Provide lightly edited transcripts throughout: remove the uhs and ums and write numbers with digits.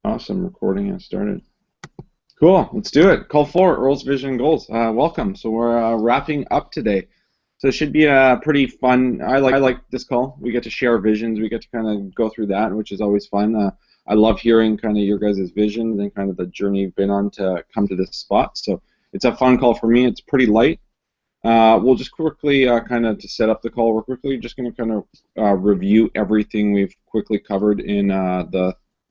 Awesome. Recording has started. Cool. Let's do it. Call 4, Earl's Vision and Goals. Welcome. So we're wrapping up today. So it should be a pretty fun. I like this call. We get to share visions. We get to kind of go through that, which is always fun. I love hearing kind of your guys' visions and kind of the journey you've been on to come to this spot. So it's a fun call for me. It's pretty light. We'll just quickly kind of to set up the call. We're quickly just going to kind of review everything we've quickly covered in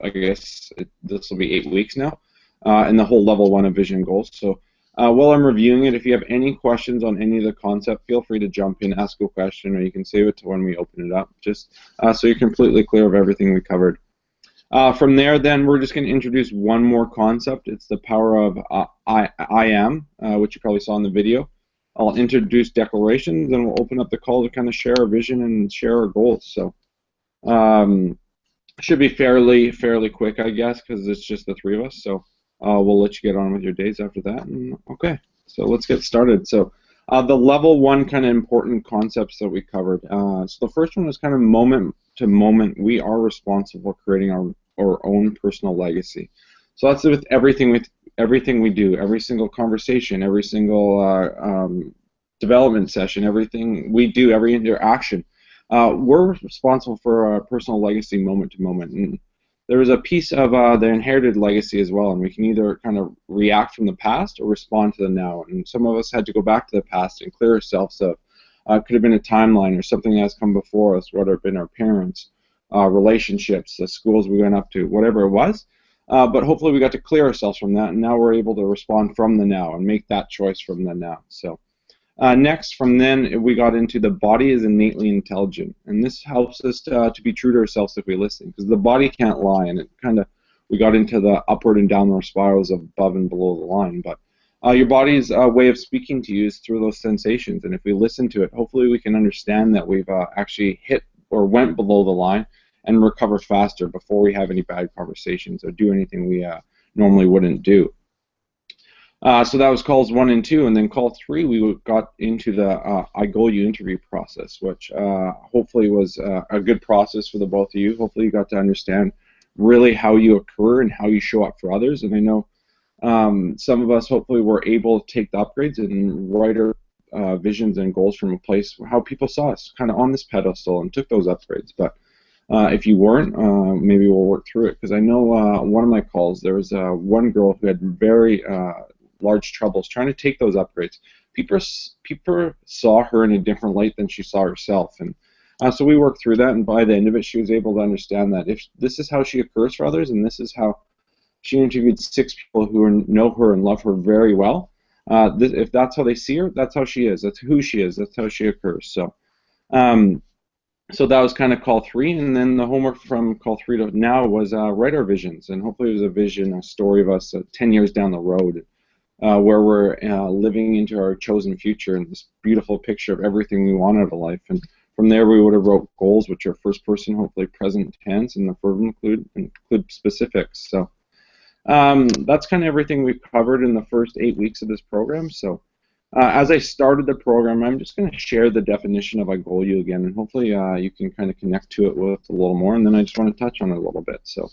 I guess this will be 8 weeks now, and the whole level 1 of vision and goals. So while I'm reviewing it, if you have any questions on any of the concept, feel free to jump in, ask a question, or you can save it to when we open it up, just so you're completely clear of everything we covered. From there, then, we're just going to introduce one more concept. It's the power of I am, which you probably saw in the video. I'll introduce declarations, then we'll open up the call to kind of share our vision and share our goals. So should be fairly quick, I guess, because it's just the three of us. So we'll let you get on with your days after that. And, okay, so let's get started. So the level 1 kind of important concepts that we covered. So the first one was kind of moment to moment. We are responsible for creating our own personal legacy. So that's with everything we do, every single conversation, every single development session, everything we do, every interaction. We're responsible for our personal legacy moment to moment. And there is a piece of the inherited legacy as well, and we can either kind of react from the past or respond to the now. And some of us had to go back to the past and clear ourselves of could have been a timeline or something that has come before us, whether it been our parents, relationships, the schools we went up to, whatever it was. But hopefully we got to clear ourselves from that, and now we're able to respond from the now and make that choice from the now. So next, from then, we got into the body is innately intelligent, and this helps us to be true to ourselves if we listen, because the body can't lie, and it kind of, we got into the upward and downward spirals of above and below the line, but your body's way of speaking to you is through those sensations, and if we listen to it, hopefully we can understand that we've actually hit or went below the line and recover faster before we have any bad conversations or do anything we normally wouldn't do. So that was calls 1 and 2, and then call 3 we got into the I Goal You interview process, which hopefully was a good process for the both of you. Hopefully you got to understand really how you occur and how you show up for others, and I know some of us hopefully were able to take the upgrades and write our visions and goals from a place where how people saw us kind of on this pedestal and took those upgrades. But if you weren't, maybe we'll work through it, because I know one of my calls, there was one girl who had very large troubles trying to take those upgrades. People saw her in a different light than she saw herself, and so we worked through that, and by the end of it she was able to understand that if this is how she occurs for others, and this is how she interviewed 6 people who know her and love her very well, if that's how they see her, that's how she is, that's who she is, that's how she occurs. So so that was kind of call 3, and then the homework from call 3 to now was write our visions, and hopefully it was a vision, a story of us 10 years down the road, where we're living into our chosen future and this beautiful picture of everything we want out of life. And from there we would have wrote goals, which are first person, hopefully present tense, and the verb include specifics. So that's kind of everything we've covered in the first 8 weeks of this program. So as I started the program, I'm just going to share the definition of I Goal You again, and hopefully you can kind of connect to it with a little more, and then I just want to touch on it a little bit. So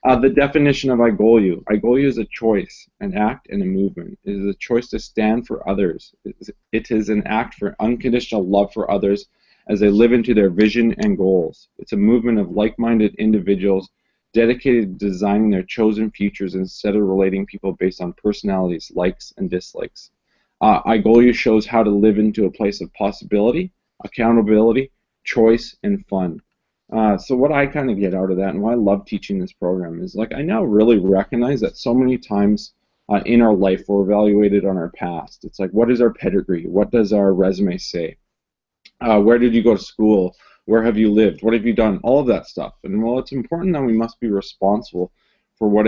the definition of I Goal You. I Goal You is a choice, an act, and a movement. It is a choice to stand for others. It is an act for unconditional love for others as they live into their vision and goals. It's a movement of like-minded individuals dedicated to designing their chosen futures instead of relating people based on personalities, likes, and dislikes. I Goal You shows how to live into a place of possibility, accountability, choice, and fun. So what I kind of get out of that, and why I love teaching this program, is like I now really recognize that so many times in our life we're evaluated on our past. It's like, what is our pedigree? What does our resume say? Where did you go to school? Where have you lived? What have you done? All of that stuff. And while it's important that we must be responsible for what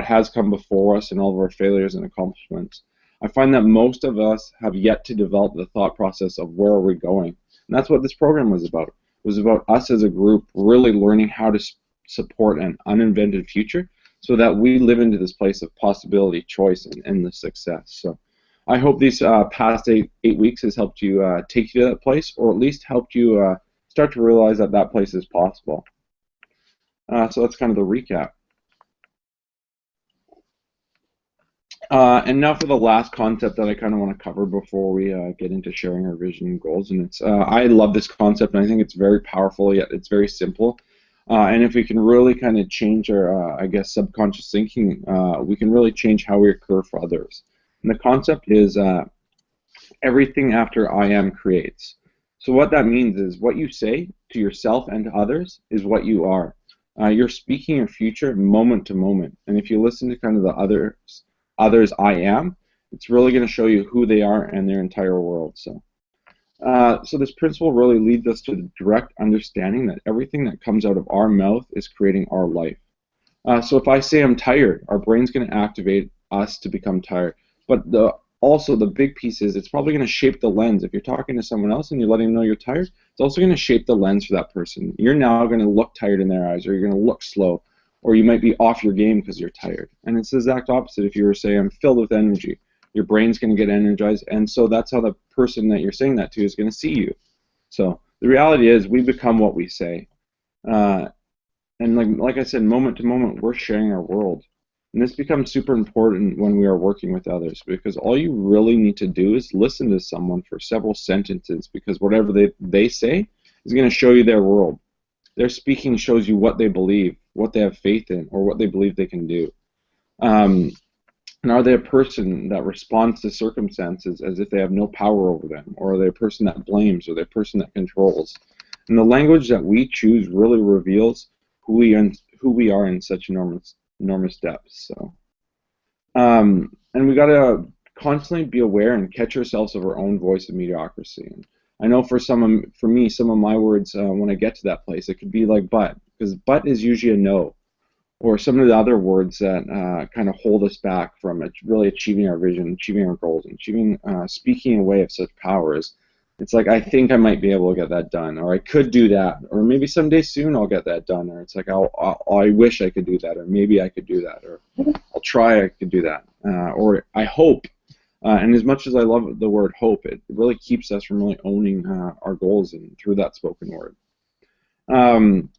has come before us and all of our failures and accomplishments, I find that most of us have yet to develop the thought process of where are we going. And that's what this program was about. It was about us as a group really learning how to support an uninvented future so that we live into this place of possibility, choice, and endless success. So I hope these past eight weeks has helped you take you to that place, or at least helped you start to realize that that place is possible. So that's kind of the recap. And now for the last concept that I kind of want to cover before we get into sharing our vision and goals. And it's I love this concept, and I think it's very powerful, yet it's very simple. And if we can really kind of change our, I guess, subconscious thinking, we can really change how we occur for others. And the concept is everything after I am creates. So what that means is what you say to yourself and to others is what you are. You're speaking your future moment to moment. And if you listen to kind of the others I am, it's really going to show you who they are and their entire world. So this principle really leads us to the direct understanding that everything that comes out of our mouth is creating our life. So if I say I'm tired, our brain's going to activate us to become tired. But also the big piece is it's probably going to shape the lens. If you're talking to someone else and you're letting them know you're tired, it's also going to shape the lens for that person. You're now going to look tired in their eyes, or you're going to look slow, or you might be off your game because you're tired. And it's the exact opposite. If you were saying I'm filled with energy, your brain's going to get energized, and so that's how the person that you're saying that to is going to see you. So the reality is we become what we say. Uh, and like I said, moment to moment, we're sharing our world. And this becomes super important when we are working with others, because all you really need to do is listen to someone for several sentences, because whatever they say is going to show you their world. Their speaking shows you what they believe, what they have faith in, or what they believe they can do. Um, and are they a person that responds to circumstances as if they have no power over them? Or are they a person that blames? Or are they a person that controls? And the language that we choose really reveals who we are in such enormous depths. And we got to constantly be aware and catch ourselves of our own voice of mediocrity. And I know for me, some of my words when I get to that place, it could be like but, because but is usually a no, or some of the other words that kind of hold us back from really achieving our vision, achieving our goals, and achieving speaking in a way of such power is, it's like I think I might be able to get that done, or I could do that, or maybe someday soon I'll get that done, or it's like I wish I could do that, or maybe I could do that, or I'll try I could do that, or I hope. And as much as I love the word hope, it really keeps us from really owning our goals and through that spoken word. Um,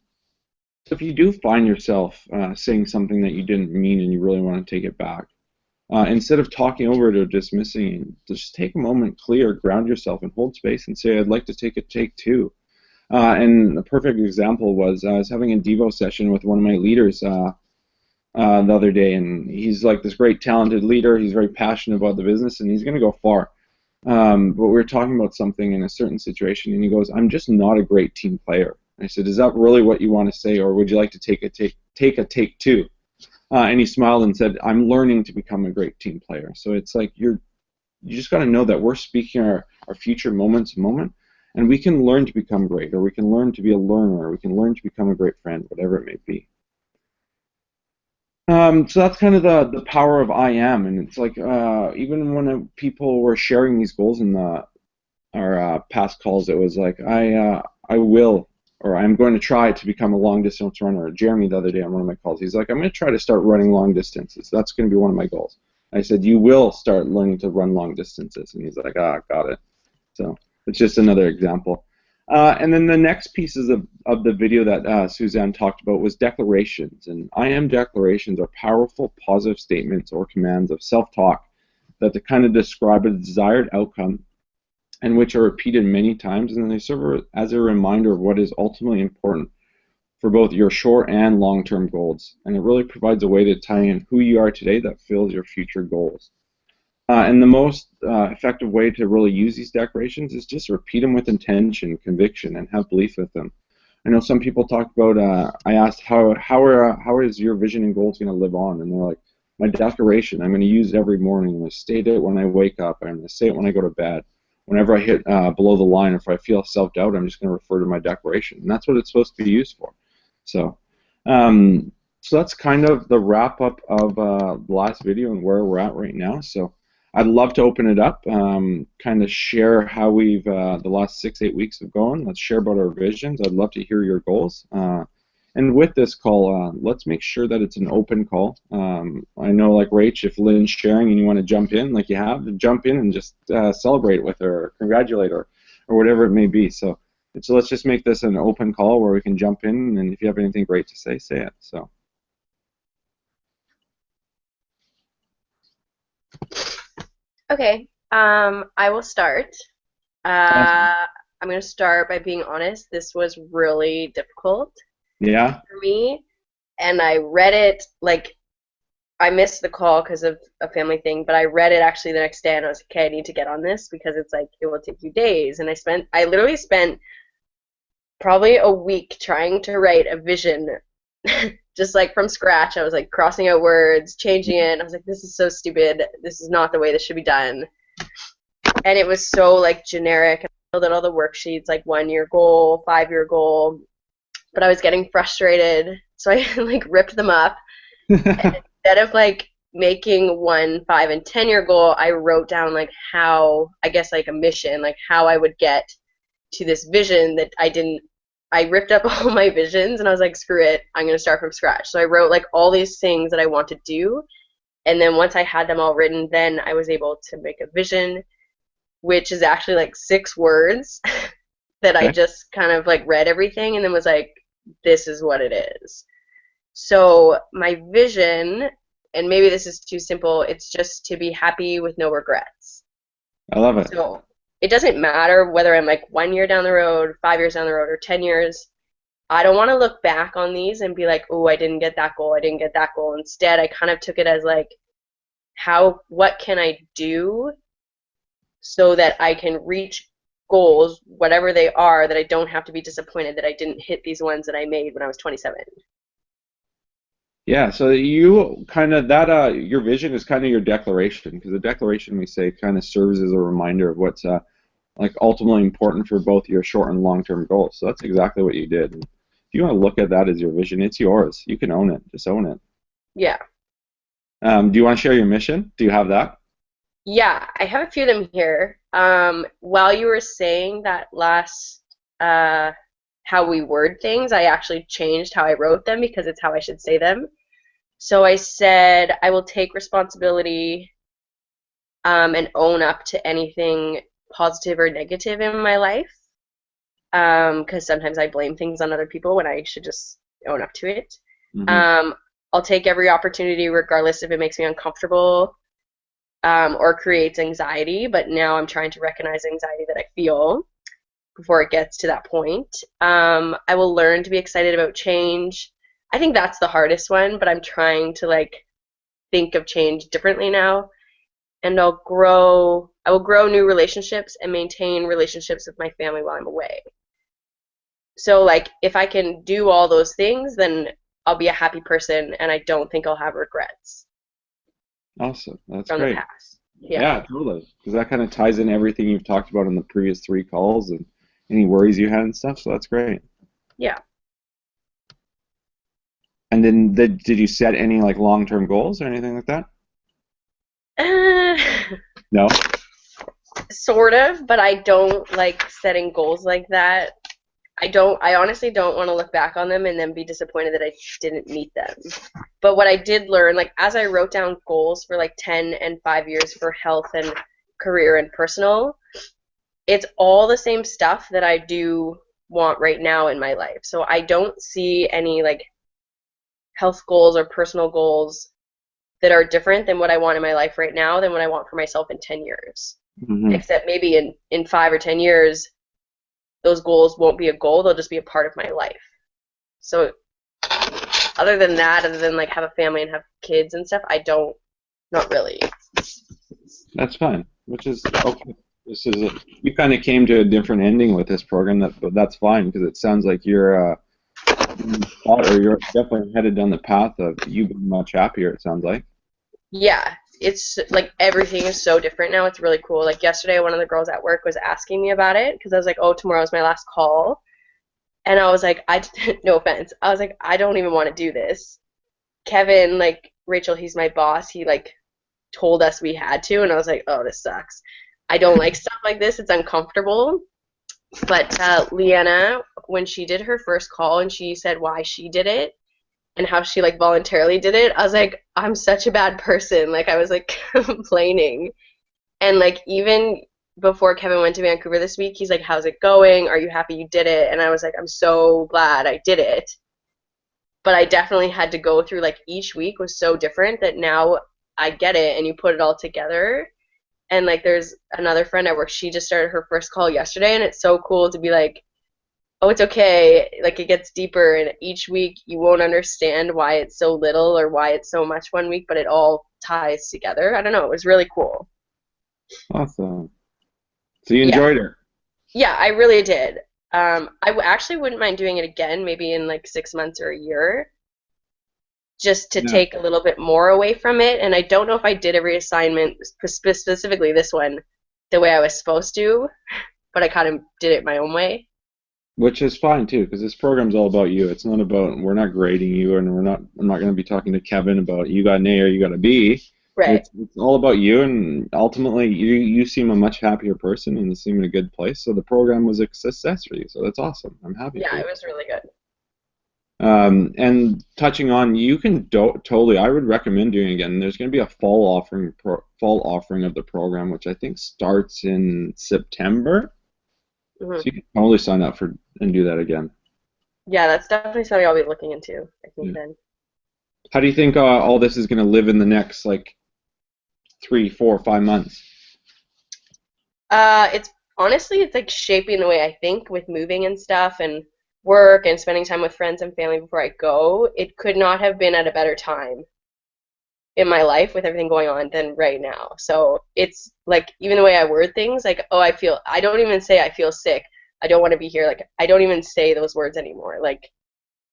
so if you do find yourself saying something that you didn't mean and you really want to take it back, instead of talking over it or dismissing it, just take a moment, clear, ground yourself, and hold space and say, I'd like to take a take two. And a perfect example was I was having a Devo session with one of my leaders the other day, and he's like this great talented leader. He's very passionate about the business, and he's going to go far. But we were talking about something in a certain situation, and he goes, I'm just not a great team player. I said, is that really what you want to say, or would you like to take a take two? And he smiled and said, I'm learning to become a great team player. So it's like you just got to know that we're speaking our future moment to moment, and we can learn to become great, or we can learn to be a learner, or we can learn to become a great friend, whatever it may be. So that's kind of the power of I am, and it's like even when people were sharing these goals in our past calls, it was like I will, or I'm going to try to become a long distance runner. Jeremy the other day on one of my calls, he's like, I'm going to try to start running long distances. That's going to be one of my goals. I said, you will start learning to run long distances, and he's like, got it. So it's just another example. And then the next pieces of the video that Susanne talked about was declarations. And I am declarations are powerful positive statements or commands of self-talk that kind of describe a desired outcome and which are repeated many times, and then they serve as a reminder of what is ultimately important for both your short and long-term goals. And it really provides a way to tie in who you are today that fills your future goals. And the most effective way to really use these declarations is just repeat them with intention, conviction, and have belief with them. I know some people talk about, I asked, how is your vision and goals going to live on? And they're like, my declaration, I'm going to use it every morning. I'm going to state it when I wake up. I'm going to say it when I go to bed. Whenever I hit below the line, or if I feel self-doubt, I'm just going to refer to my declaration. And that's what it's supposed to be used for. So that's kind of the wrap-up of the last video and where we're at right now. So I'd love to open it up, kind of share how we've, the last 6-8 weeks have gone. Let's share about our visions. I'd love to hear your goals. And with this call, let's make sure that it's an open call. I know, like Rach, if Lynn's sharing and you want to jump in, like you have, jump in and just celebrate with her, or congratulate her, or whatever it may be. So let's just make this an open call where we can jump in, and if you have anything great to say it. So. Okay. I will start. Awesome. I'm going to start by being honest. This was really difficult Yeah. for me, and I read it like I missed the call because of a family thing, but I read it actually the next day, and I was like, okay, I need to get on this because it's like it will take you days. And I literally spent probably a week trying to write a vision, just like from scratch. I was like crossing out words, changing it. I was like, this is so stupid. This is not the way this should be done. And it was so like generic. I filled out all the worksheets, like 1 year goal, 5 year goal, but I was getting frustrated, so I like ripped them up. Instead of like making 1, 5, and 10 year goal, I wrote down like how I guess like a mission, like how I would get to this vision that I didn't. I ripped up all my visions and I was like, screw it, I'm gonna start from scratch. So I wrote like all these things that I want to do, and then once I had them all written, then I was able to make a vision, which is actually like 6 words that I Okay. just kind of like read everything and then was like, this is what it is. So my vision, and maybe this is too simple, it's just to be happy with no regrets. I love it. So it doesn't matter whether I'm like 1 year down the road, 5 years down the road, or 10 years. I don't want to look back on these and be like, oh, I didn't get that goal, I didn't get that goal. Instead, I kind of took it as like, what can I do so that I can reach goals, whatever they are, that I don't have to be disappointed that I didn't hit these ones that I made when I was 27. Yeah, so you kind of that your vision is kind of your declaration because the declaration we say kind of serves as a reminder of what's like ultimately important for both your short and long-term goals. So that's exactly what you did. And if you want to look at that as your vision, it's yours. You can own it. Just own it. Yeah. Do you want to share your mission? Do you have that? Yeah, I have a few of them here. While you were saying that last, uh, how we word things, I actually changed how I wrote them because it's how I should say them. So I said, I will take responsibility, and own up to anything positive or negative in my life. Because sometimes I blame things on other people when I should just own up to it. Hmm. Um, I'll take every opportunity, regardless if it makes me uncomfortable, or creates anxiety. But now I'm trying to recognize anxiety that I feel before it gets to that point. I will learn to be excited about change. I think that's the hardest one, but I'm trying to like think of change differently now. And I will grow new relationships and maintain relationships with my family while I'm away. So like if I can do all those things, then I'll be a happy person and I don't think I'll have regrets Awesome. That's from the great. past. Yeah. Yeah, totally. Because that kind of ties in everything you've talked about in the previous three calls and any worries you had and stuff. So that's great. Yeah. And then did you set any like long-term goals or anything like that? Uh, No? sort of, but I don't like setting goals like that. I honestly don't want to look back on them and then be disappointed that I didn't meet them. But what I did learn, like as I wrote down goals for like 10 and 5 years for health and career and personal, it's all the same stuff that I do want right now in my life. So I don't see any like health goals or personal goals that are different than what I want in my life right now than what I want for myself in 10 years. Hmm. Except maybe in 5 or 10 years, those goals won't be a goal, they'll just be a part of my life. So other than that, other than like have a family and have kids and stuff, I don't, not really. That's fine, which is okay. This is you kind of came to a different ending with this program, but that's fine because it sounds like you're definitely headed down the path of you being much happier. It sounds like. Yeah, it's like everything is so different now. It's really cool. Like yesterday, one of the girls at work was asking me about it because I was like, "Oh, tomorrow's my last call," and I was like, "I no offense." I was like, "I don't even want to do this." Kevin, like Rachel, he's my boss. He like told us we had to, and I was like, "Oh, this sucks." I don't like stuff like this. It's uncomfortable. But Leanna, when she did her first call and she said why she did it, and how she like voluntarily did it, I was like, I'm such a bad person. Like I was like complaining. And like even before Kevin went to Vancouver this week, he's like, how's it going? Are you happy you did it? And I was like, I'm so glad I did it. But I definitely had to go through like each week was so different that now I get it, and you put it all together. And like there's another friend at work, she just started her first call yesterday, and it's so cool to be like, oh, it's okay. Like it gets deeper, and each week you won't understand why it's so little or why it's so much one week, but it all ties together. I don't know. It was really cool. Awesome. So you Yeah, enjoyed it. yeah, I really did. Actually wouldn't mind doing it again, maybe in like 6 months or a year, just to Yeah. take a little bit more away from it. And I don't know if I did every assignment, specifically this one, the way I was supposed to, but I kind of did it my own way. Which is fine too, because this program's all about you. It's not about, we're not grading you, and I'm not going to be talking to Kevin about you got an A or you got a B. Right. It's all about you, and ultimately you seem a much happier person and seem in a good place. So the program was a success for you. So that's awesome. I'm happy for Yeah, you. it was really good. And touching on, you can totally, I would recommend doing it again. There's going to be a fall offering of the program, which I think starts in September. So Hmm. you can totally sign up for and do that again. Yeah, that's definitely something I'll be looking into, I think Yeah. then. How do you think all this is going to live in the next like 3, 4, 5 months? It's honestly, it's like shaping the way I think with moving and stuff and work and spending time with friends and family before I go. It could not have been at a better time in my life with everything going on than right now. So it's like even the way I word things, like, oh, I don't even say I feel sick. I don't want to be here. Like, I don't even say those words anymore, like,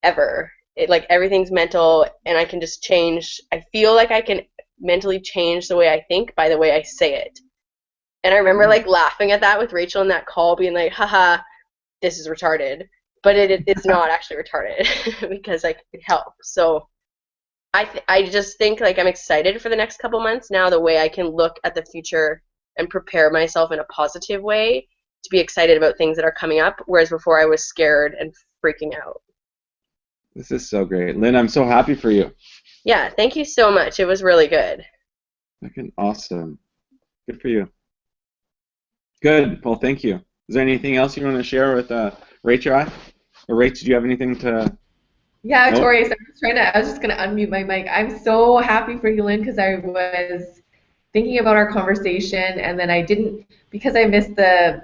ever. Like, everything's mental, and I can just change. I feel like I can mentally change the way I think by the way I say it. And I remember, like, laughing at that with Rachel in that call, being like, haha, this is retarded. But it's not actually retarded because, like, it helps. So I just think like I'm excited for the next couple months now, the way I can look at the future and prepare myself in a positive way to be excited about things that are coming up, whereas before I was scared and freaking out. This is so great. Lynn, I'm so happy for you. Yeah, thank you so much. It was really good. Fucking awesome. Good for you. Good. Well, thank you. Is there anything else you want to share with Rachel? Or Rach, do you have anything to Yeah, note? Tori, so I was just gonna unmute my mic. I'm so happy for you, Lynn, because I was thinking about our conversation and then I didn't because I missed the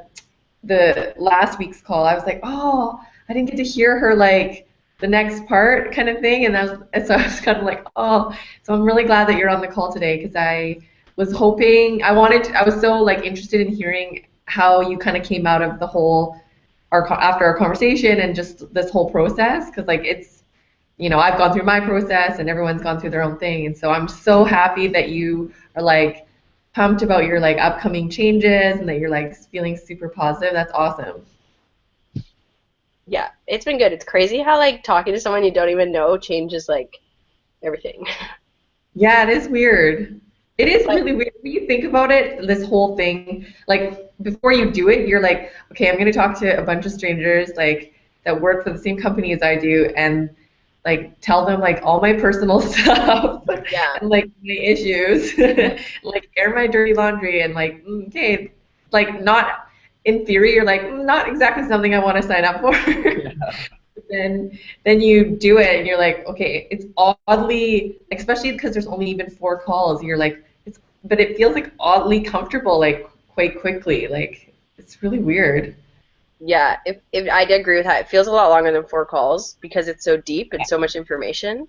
last week's call. I was like, oh, I didn't get to hear her like the next part kind of thing, and so I was kind of like, oh, so I'm really glad that you're on the call today because I was hoping I was so like interested in hearing how you kind of came out of the whole after our conversation and just this whole process because like it's I've gone through my process and everyone's gone through their own thing. And so I'm so happy that you are like pumped about your like upcoming changes and that you're like feeling super positive. That's awesome. Yeah, it's been good. It's crazy how like talking to someone you don't even know changes like everything. Yeah, it is weird. It is But really weird. When you think about it, this whole thing, like before you do it, you're like, okay, I'm gonna talk to a bunch of strangers like that work for the same company as I do and like tell them like all my personal stuff yeah, and like my issues, like air my dirty laundry and like okay, like not in theory you're like not exactly something I want to sign up for. But then you do it and you're like, okay, it's oddly, especially because there's only been 4 calls, you're like, but it feels like oddly comfortable like quite quickly. Like it's really weird. yeah. If I did agree with that, it feels a lot longer than 4 calls because it's so deep and so much information.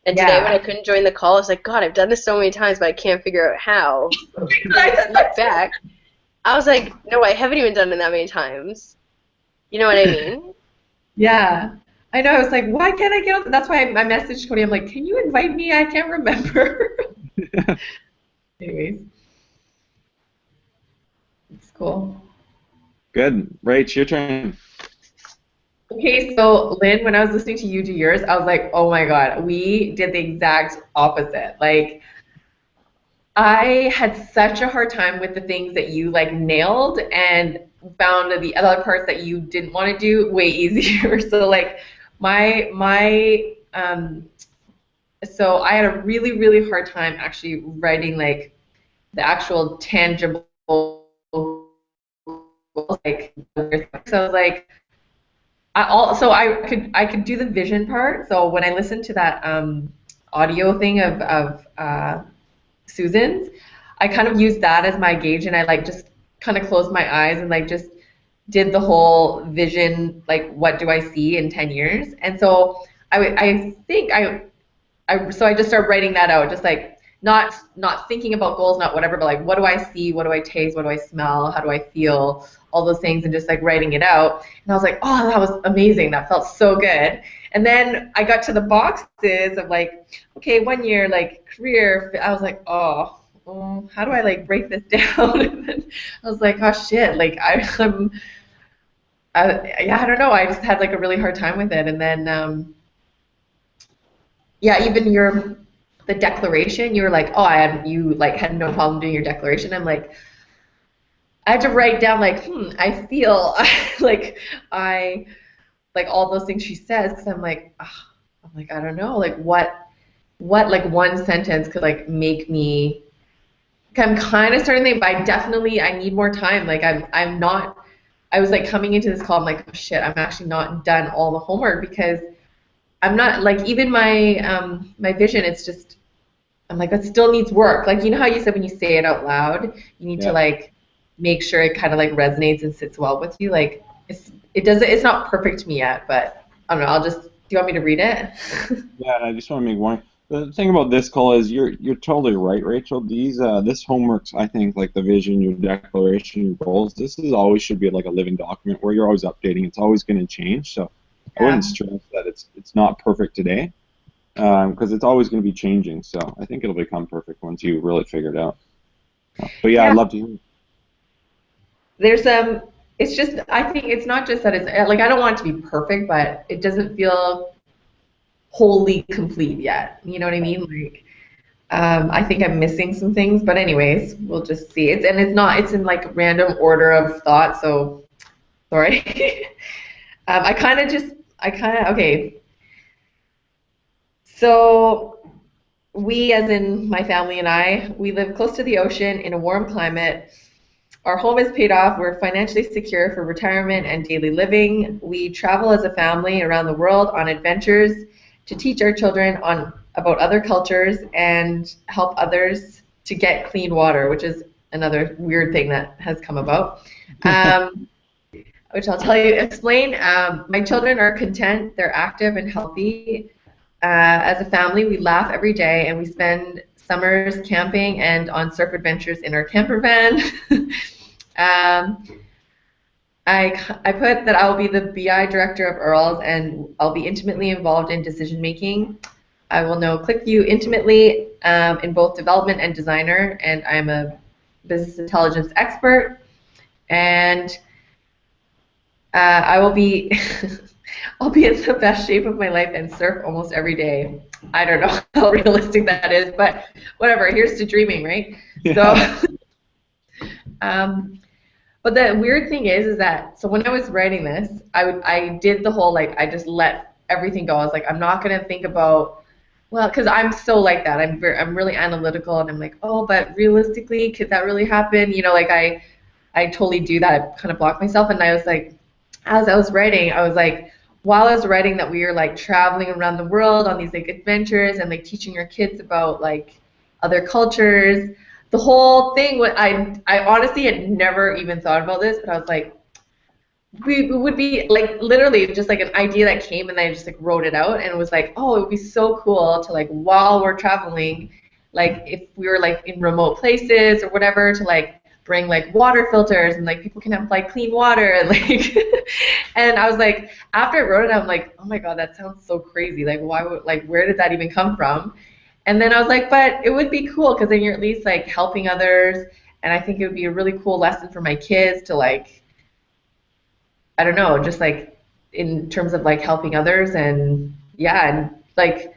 And today when I Yeah. couldn't join the call, I was like, God, I've done this so many times, but I can't figure out how. But then I I said look that too. back, I was like, no, I haven't even done it that many times. You know what I mean? Yeah. I know. I was like, why can't I get on? That's why I messaged Cody. I'm like, can you invite me? I can't remember. Anyways, it's cool. Good. Rach, your turn. Okay, so Lynn, when I was listening to you do yours, I was like, oh my God, we did the exact opposite. Like, I had such a hard time with the things that you like nailed and found the other parts that you didn't want to do way easier. So like my so I had a really, really hard time actually writing like the actual tangible like so I was like I could do the vision part. So when I listened to that audio thing of Susanne's, I kind of used that as my gauge, and I like just kind of closed my eyes and like just did the whole vision, like what do I see in 10 years? And so I think so I just started writing that out, just like not thinking about goals, not whatever, but like what do I see, what do I taste, what do I smell, how do I feel, all those things, and just like writing it out. And I was like, oh, that was amazing. That felt so good. And then I got to the boxes of like, okay, 1 year, like career. I was like, oh, how do I like break this down? And then I was like, oh shit, like yeah, I don't know. I just had like a really hard time with it. And then yeah, even the declaration, you were like, oh, you like had no problem doing your declaration. I'm like, I had to write down like, I feel like I like all those things she says, because I'm like, I don't know, like what like one sentence could like make me. I'm kind of starting to think, but I need more time. Like I'm not. I was like coming into this call, I'm like, oh shit, I'm actually not done all the homework, because I'm not like, even my vision, it's just, I'm like, it still needs work. Like, you know how you said when you say it out loud, you need to like make sure it kind of like resonates and sits well with you. Like it's not perfect to me yet, but I don't know. Do you want me to read it? Yeah, and I just want to make one. The thing about this call is you're totally right, Rachel. This homework's, I think, like the vision, your declaration, your goals. This is always should be like a living document where you're always updating. It's always going to change. So I wouldn't stress that it's not perfect today, because it's always going to be changing. So I think it'll become perfect once you really figure it out. But yeah, I'd love to hear it. There's it's just, I think it's not just that it's like, I don't want it to be perfect, but it doesn't feel wholly complete yet. You know what I mean? Like, I think I'm missing some things, but anyways, we'll just see. It's it's in like random order of thought, so sorry. Okay. So we, as in my family and I, we live close to the ocean in a warm climate. Our home is paid off. We're financially secure for retirement and daily living. We travel as a family around the world on adventures to teach our children about other cultures and help others to get clean water, which is another weird thing that has come about, which I'll explain. My children are content. They're active and healthy. As a family, we laugh every day, and we spend summers camping and on surf adventures in our camper van. I put that I will be the BI director of Earls, and I'll be intimately involved in decision making. I will know ClickView intimately in both development and designer, and I'm a business intelligence expert. And I will be I'll be in the best shape of my life and surf almost every day. I don't know how realistic that is, but whatever. Here's to dreaming, right? Yeah. So, but the weird thing is that, so when I was writing this, I did the whole, like, I just let everything go. I was like, I'm not gonna think about, well, because I'm so like that. I'm really analytical, and I'm like, oh, but realistically, could that really happen? You know, like I totally do that. I kind of block myself, and I was like, as I was writing, I was like, while I was writing that we were like traveling around the world on these like adventures and like teaching our kids about like other cultures, the whole thing, I honestly had never even thought about this, but I was like, we would be like literally just like an idea that came, and I just like wrote it out, and it was like, oh, it would be so cool to like, while we're traveling, like if we were like in remote places or whatever, to like bring like water filters, and like people can have like clean water, and like and I was like, after I wrote it, I'm like, oh my god, that sounds so crazy. Like, why would, like, where did that even come from? And then I was like, but it would be cool, because then you're at least like helping others, and I think it would be a really cool lesson for my kids to like, I don't know, just like in terms of like helping others. And yeah, and like,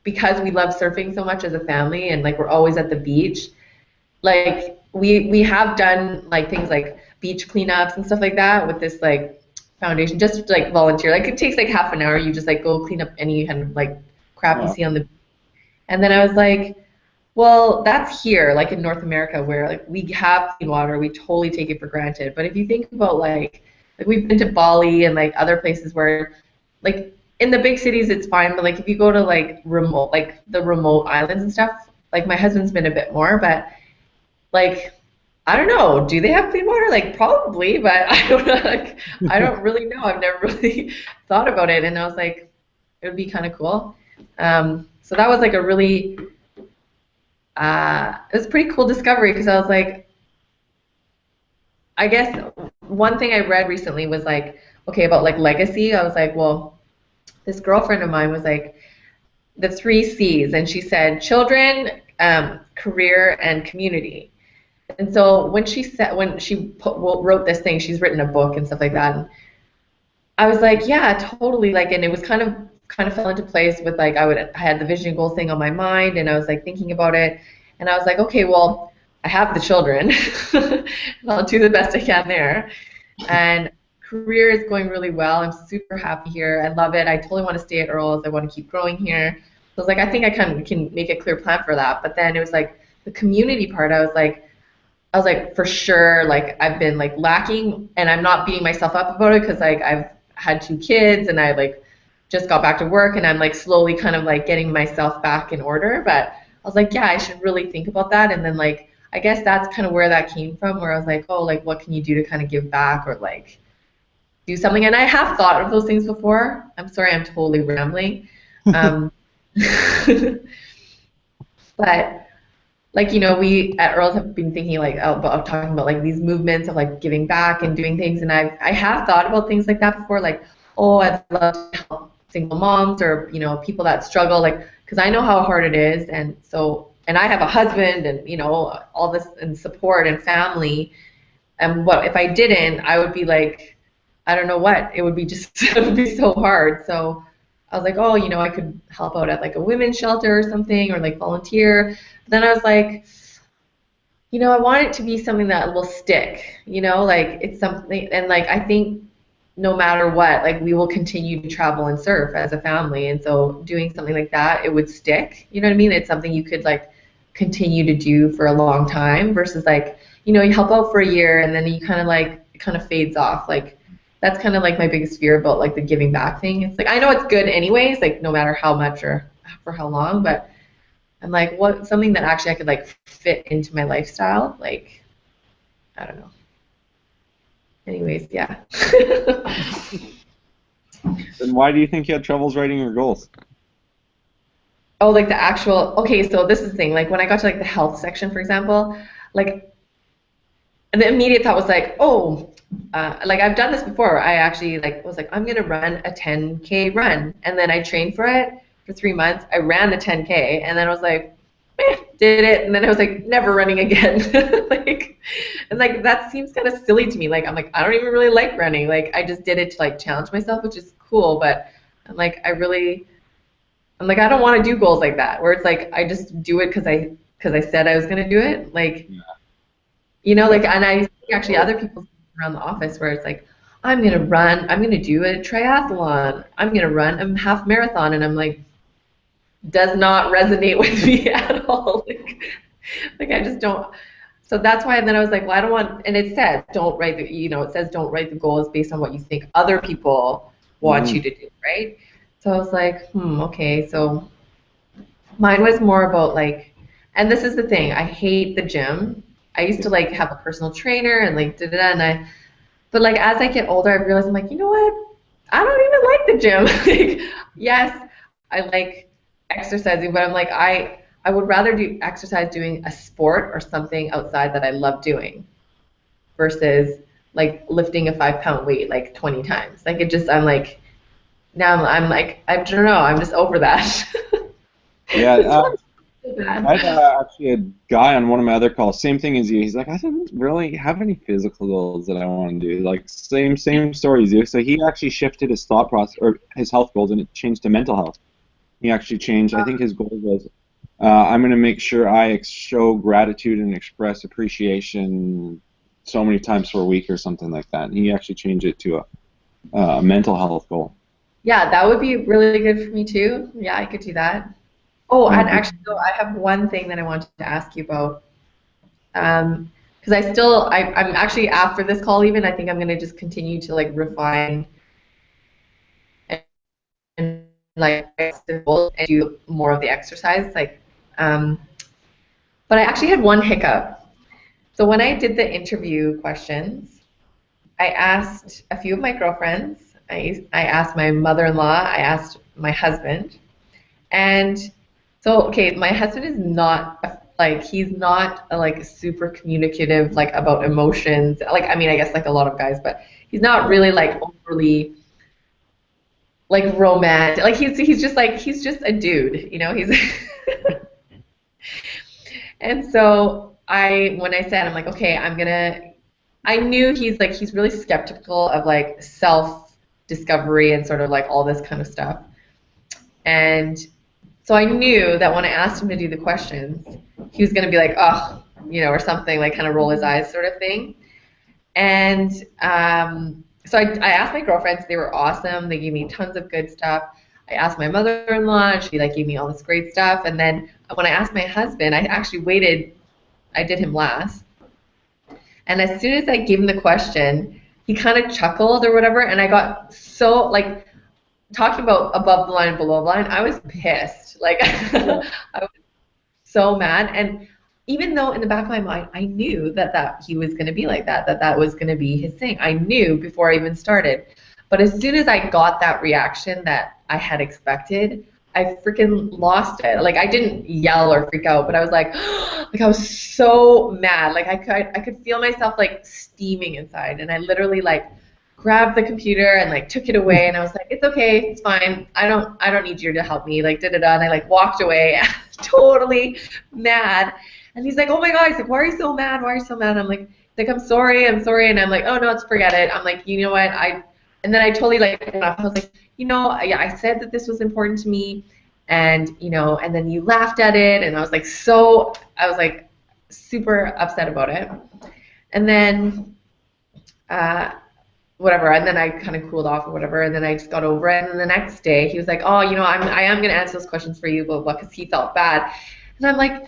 because we love surfing so much as a family, and like we're always at the beach, like we have done like things like beach cleanups and stuff like that with this like foundation, just like volunteer. Like it takes like half an hour. You just like go clean up any kind of like crap you see on the. And then I was like, well, that's here, like in North America, where like we have clean water, we totally take it for granted. But if you think about like we've been to Bali and like other places where like in the big cities it's fine, but like if you go to like remote, like the remote islands and stuff, Like my husband's been a bit more, but like I don't know. Do they have clean water? Like probably, but I don't know. Like, I don't really know. I've never really thought about it, and I was like, it would be kind of cool. So that was like a really, it was a pretty cool discovery because I was like, I guess one thing I read recently was like, okay, about like legacy. I was like, well, this girlfriend of mine was like the three C's, and she said children, career, and community. And so when she wrote this thing, she's written a book and stuff like that. And I was like, yeah, totally. Like, and it was kind of fell into place with like I had the vision and goal thing on my mind, and I was like thinking about it, and I was like, okay, well, I have the children, I'll do the best I can there, and career is going really well. I'm super happy here. I love it. I totally want to stay at Earl's. I want to keep growing here. So I was like, I think I can make a clear plan for that. But then it was like the community part. I was like, for sure, like I've been like lacking, and I'm not beating myself up about it because like I've had two kids and I like just got back to work and I'm like slowly kind of like getting myself back in order. But I was like, yeah, I should really think about that. And then like I guess that's kind of where that came from, where I was like, oh, like what can you do to kind of give back or like do something? And I have thought of those things before. I'm sorry, I'm totally rambling. Um, but like we at Earls have been thinking like about talking about like these movements of like giving back and doing things, and I have thought about things like that before, like oh, I'd love to help single moms or people that struggle, like because I know how hard it is, and I have a husband and all this and support and family, and what if I didn't? I would be like, I don't know what, it would be just it would be so hard. So I was like, oh, I could help out at like a women's shelter or something, or like volunteer. But then I was like, I want it to be something that will stick, like it's something, and like I think no matter what, like we will continue to travel and surf as a family, and so doing something like that, it would stick. You know what I mean? It's something you could like continue to do for a long time versus like, you help out for a year and then you kind of like it kind of fades off. Like that's kind of like my biggest fear about like the giving back thing. It's like I know it's good anyways, like no matter how much or for how long, but I'm like, what something that actually I could like fit into my lifestyle, like I don't know. Anyways, yeah. Then why do you think you had troubles writing your goals? Oh, like the actual, okay, so this is the thing, like when I got to like the health section, for example, like the immediate thought was like, oh, like I've done this before. I actually like was like, I'm gonna run a 10K run, and then I trained for it for 3 months. I ran the 10K, and then I was like, did it, and then I was like, never running again. Like, and like that seems kind of silly to me. Like I'm like, I don't even really like running. Like I just did it to like challenge myself, which is cool, but I'm like, I'm like, I don't want to do goals like that, where it's like I just do it because I said I was gonna do it. Like, like, and I see actually other people around the office where it's like, I'm gonna do a triathlon, I'm gonna run a half marathon, and I'm like, does not resonate with me at all. Like I just don't. So that's why then I was like, well, I don't want. And it says don't write the, it says don't write the goals based on what you think other people want you to do, right? So I was like, okay. So mine was more about like, and this is the thing, I hate the gym. I used to like have a personal trainer and like da da da, but like as I get older, I realize I'm like, you know what? I don't even like the gym. Like, yes, I like exercising, but I'm like I would rather do exercise doing a sport or something outside that I love doing versus like lifting a 5-pound weight like 20 times. Like it just I'm like now I'm like I don't know, I'm just over that. Yeah, I had actually a guy on one of my other calls, same thing as you. He's like, I don't really have any physical goals that I want to do. Like same story as you. So he actually shifted his thought process or his health goals, and it changed to mental health. He actually changed. I think his goal was, I'm going to make sure I show gratitude and express appreciation so many times per week or something like that. And he actually changed it to a mental health goal. Yeah, that would be really good for me too. Yeah, I could do that. Oh, and actually, though, I have one thing that I wanted to ask you about. Because I'm actually after this call even, I think I'm going to just continue to like refine and like and do more of the exercise. Like, But I actually had one hiccup. So when I did the interview questions, I asked a few of my girlfriends. I asked my mother-in-law. I asked my husband. And so, okay, my husband is not like he's not like super communicative like about emotions. Like I mean, I guess like a lot of guys, but he's not really like overly like romantic. Like he's just a dude, you know. He's and so when I said I'm like okay, I knew he's really skeptical of like self discovery and sort of like all this kind of stuff. And so I knew that when I asked him to do the questions, he was going to be like, oh, you know, or something, like kind of roll his eyes sort of thing. And so I asked my girlfriends. They were awesome. They gave me tons of good stuff. I asked my mother-in-law, and she like gave me all this great stuff. And then when I asked my husband, I actually waited. I did him last. And as soon as I gave him the question, he kind of chuckled or whatever. And I got so like talking about above the line, below the line, I was pissed. Like I was so mad. And even though in the back of my mind, I knew that he was going to be like that was going to be his thing. I knew before I even started. But as soon as I got that reaction that I had expected, I freaking lost it. Like I didn't yell or freak out, but I was like, like I was so mad. Like I could feel myself like steaming inside, and I literally like grabbed the computer and like took it away, and I was like, it's okay, it's fine. I don't need you to help me. Like da da da, and I like walked away, totally mad. And he's like, oh my God. He's like, why are you so mad? Why are you so mad? I'm like, I'm sorry. And I'm like, oh no, let's forget it. I'm like, you know what? And then I totally like, I was like, you know, yeah, I said that this was important to me, and you know, and then you laughed at it, and I was like super upset about it. And then whatever, and then I kind of cooled off or whatever, and then I just got over it. And then the next day he was like, oh, you know, I am gonna answer those questions for you, blah blah, because he felt bad. And I'm like,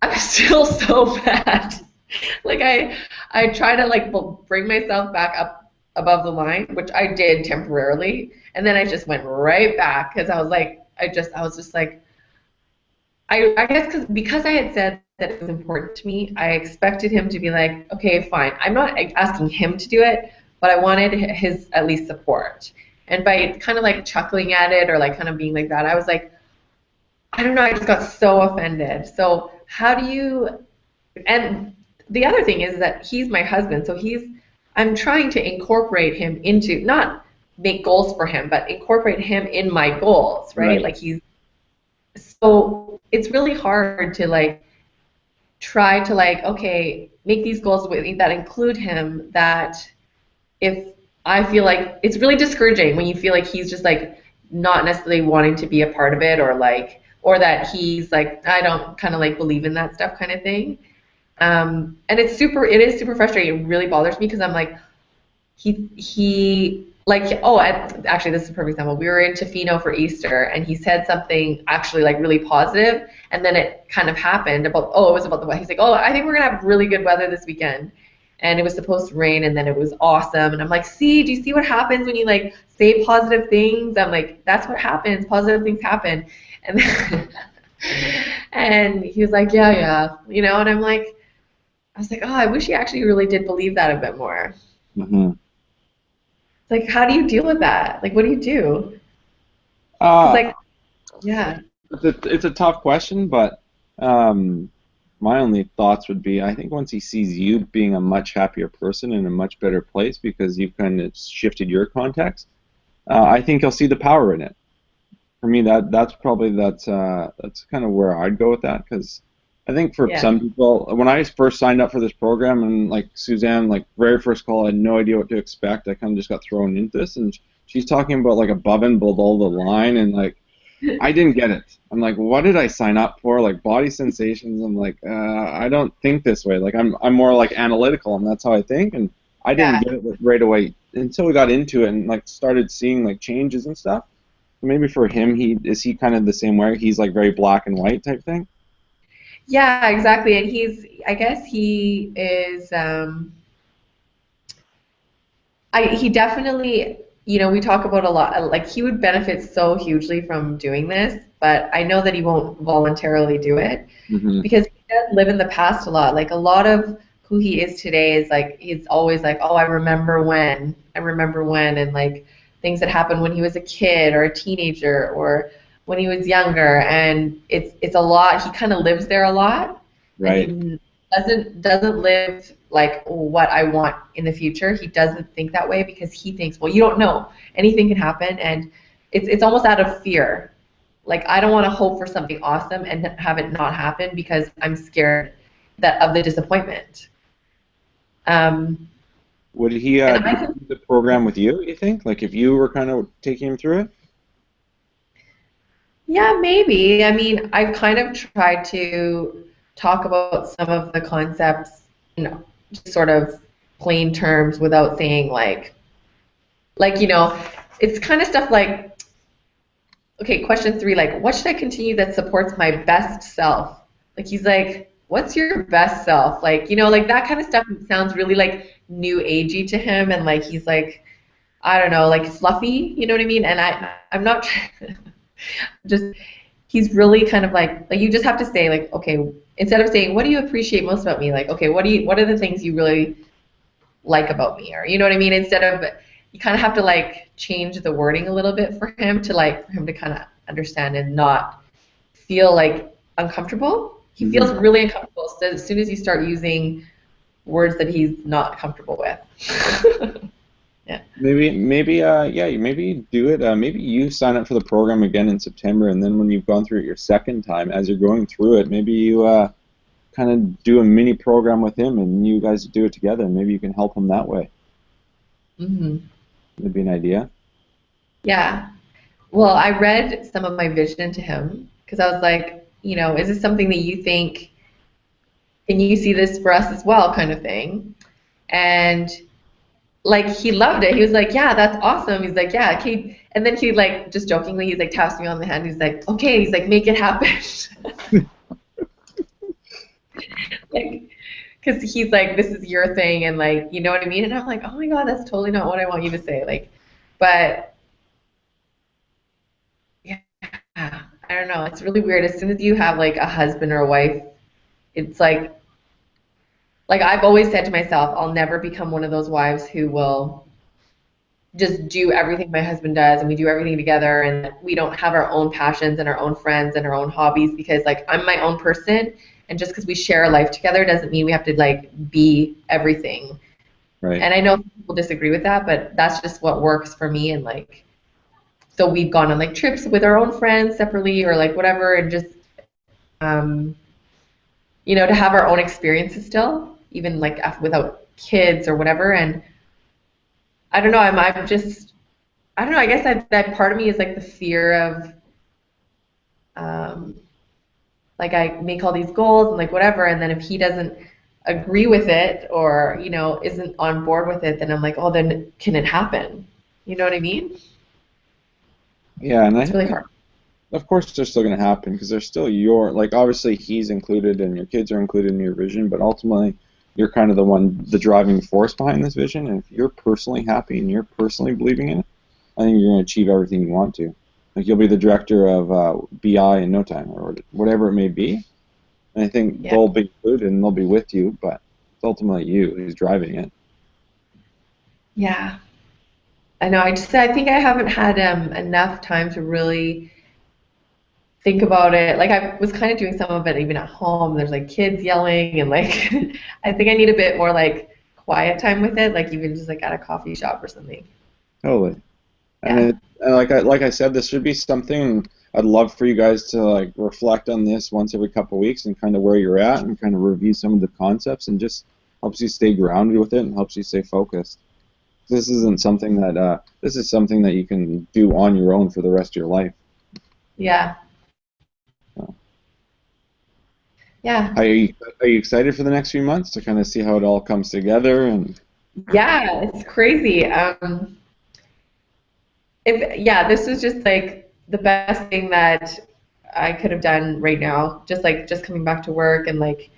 I'm still so bad. Like I try to like bring myself back up above the line, which I did temporarily, and then I just went right back because I was like, I was just like, I guess because I had said that it was important to me, I expected him to be like, okay, fine. I'm not asking him to do it, but I wanted his at least support. And by kind of like chuckling at it or like kind of being like that, I was like, I don't know, I just got so offended. So how do you, and the other thing is that he's my husband, so I'm trying to incorporate him into, not make goals for him, but incorporate him in my goals, right? Like so it's really hard to like try to like, okay, make these goals that include him, that if I feel like, it's really discouraging when you feel like he's just like not necessarily wanting to be a part of it, or that he's like, I don't kind of like believe in that stuff kind of thing. And it is super frustrating. It really bothers me because I'm like, he like, oh, actually, this is a perfect example. We were in Tofino for Easter, and he said something actually like really positive, and then it kind of happened about, it was about the weather. He's like, oh, I think we're gonna have really good weather this weekend, and it was supposed to rain, and then it was awesome. And I'm like, see, do you see what happens when you like say positive things? I'm like, that's what happens. Positive things happen. And and he was like, yeah, you know, and I was like, oh, I wish he actually really did believe that a bit more. Mm-hmm. Like, how do you deal with that? Like, what do you do? Like, yeah. It's a tough question, but my only thoughts would be, I think once he sees you being a much happier person in a much better place because you've kind of shifted your context, I think he'll see the power in it. For me, that's kind of where I'd go with that, because I think for some people, when I first signed up for this program, and like Susanne, like very first call, I had no idea what to expect. I kind of just got thrown into this, and she's talking about like above and below the line, and like I didn't get it. I'm like, what did I sign up for? Like body sensations. I'm like, I don't think this way. Like I'm more like analytical, and that's how I think, and I didn't get it right away until we got into it and like started seeing like changes and stuff. Maybe for him, is he kind of the same way? He's like very black and white type thing. Yeah, exactly. And I guess he is, he definitely, you know, we talk about a lot, like he would benefit so hugely from doing this. but I know that he won't voluntarily do it Mm-hmm. because he does live in the past a lot. Like a lot of who he is today is like he's always like, oh, I remember when, and like things that happened when he was a kid or a teenager or when he was younger, and it's a lot. He kind of lives there a lot, and Right. he doesn't live like what I want in the future. He doesn't think that way because he thinks, well, you don't know, anything can happen, and it's almost out of fear. Like I don't want to hope for something awesome and have it not happen because I'm scared that of the disappointment. Um, Would he and I do can, the program with you, you think? Like if you were kind of taking him through it? yeah, maybe. I mean, I've kind of tried to talk about some of the concepts, just sort of plain terms without saying like, it's kind of stuff like, okay, question 3, like, what should I continue that supports my best self? Like, he's like, what's your best self? Like, like that kind of stuff sounds really like new agey to him, and like he's like, I don't know, like fluffy, you know what I mean? And I'm not just he's really kind of like you just have to say like, okay, instead of saying what do you appreciate most about me, like, okay, what are the things you really like about me, or you know what I mean? Instead of you kind of have to like change the wording a little bit for him to kind of understand and not feel like uncomfortable. He feels Mm-hmm. really uncomfortable as soon as you start using words that he's not comfortable with. Yeah. Maybe you do it. Maybe you sign up for the program again in September, and then when you've gone through it your second time, as you're going through it, maybe you kind of do a mini program with him, and you guys do it together. And maybe you can help him that way. Hmm. That'd be an idea. Yeah. Well, I read some of my vision to him because I was like, is this something that you think, can you see this for us as well, kind of thing? And like he loved it. He was like, yeah, that's awesome. He's like, yeah, okay. And then he like just jokingly, he's like taps me on the hand. He's like, okay. He's like, make it happen. Like, because he's like, this is your thing, and like, you know what I mean? And I'm like, oh my God, that's totally not what I want you to say. Like, but yeah, I don't know. It's really weird. As soon as you have like a husband or a wife, it's like I've always said to myself, I'll never become one of those wives who will just do everything my husband does and we do everything together and we don't have our own passions and our own friends and our own hobbies because like I'm my own person, and just because we share a life together doesn't mean we have to like be everything. Right. And I know people disagree with that, but that's just what works for me. And like, so we've gone on like trips with our own friends separately or like whatever, and just um, to have our own experiences still, even like without kids or whatever. And I don't know, I'm just, I don't know, I guess that part of me is like the fear of, um, like I make all these goals and like whatever, and then if he doesn't agree with it or, isn't on board with it, then I'm like, oh, then can it happen? You know what I mean? Yeah, and I It's really think hard. of course they're still going to happen because they're still like obviously he's included and your kids are included in your vision, but ultimately you're kind of the driving force behind this vision. And if you're personally happy and you're personally believing in it, I think you're going to achieve everything you want to. Like you'll be the director of BI in no time or whatever it may be. And I think Yeah. they'll be included and they'll be with you, but it's ultimately you who's driving it. Yeah. I know. I think I haven't had enough time to really think about it. Like I was kind of doing some of it even at home. There's like kids yelling and like I think I need a bit more like quiet time with it, like even just like at a coffee shop or something. Totally. And Yeah. like I said, this should be something I'd love for you guys to like reflect on this once every couple of weeks and kind of where you're at and kind of review some of the concepts and just helps you stay grounded with it and helps you stay focused. This isn't something that this is something that you can do on your own for the rest of your life. Yeah. So, Yeah. are you excited for the next few months to kind of see how it all comes together and Yeah, it's crazy. If yeah, this is just like the best thing that I could have done right now. Just coming back to work and like